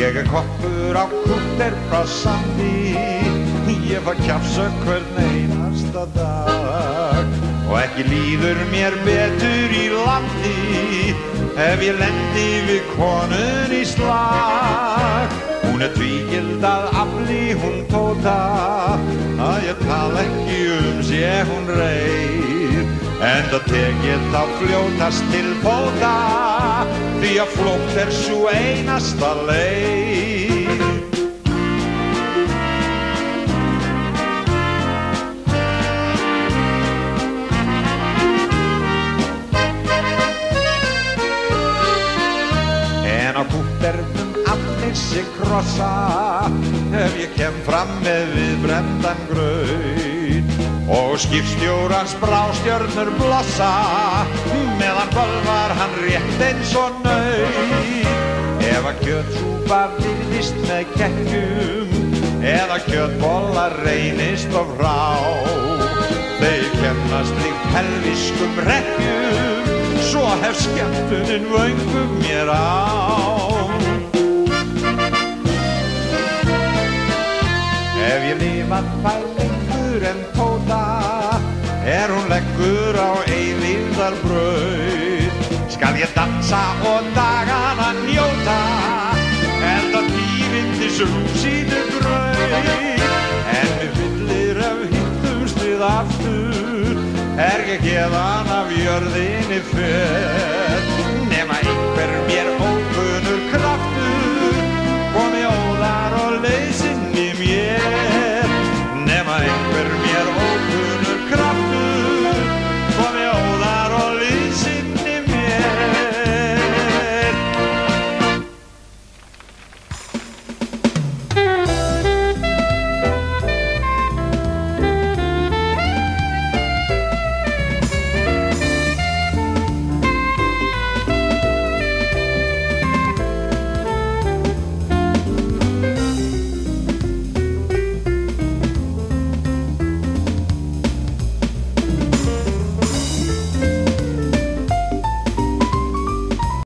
Ég koppur á kúter frá Sandi, ég fæ kjafsök hvern einasta dag. Og ekki líður mér betur í landi, ef ég lendi við konun í slag. Hún tvígild að afli, hún Tóta, að ég tala ekki sé hún reið. Enda tek ég þá fljótast til fóta, því að flótt sú einasta leið. En á kútternum allir sig krossa, ef ég kem fram með viðbrenndan graut. Og skipstjórans brástjörnur blossa, meðan bölvar hann rétt eins og naut. Ef að kjötsúpa virðist með kekkjum, eða kjötbollar reynist of rá, þeir kennast líkt helviskum rekkjum, svo hef skemmtunin vöngum mér á. Ef ég lifað fær lengur en Tóta, hún leggur á eilífðarbraut. Skal ég dansa og dagana njóta, enda tífindis sínu braut. En við fyllir ef hittumst við aftur, ég héðan af jörðinni fer.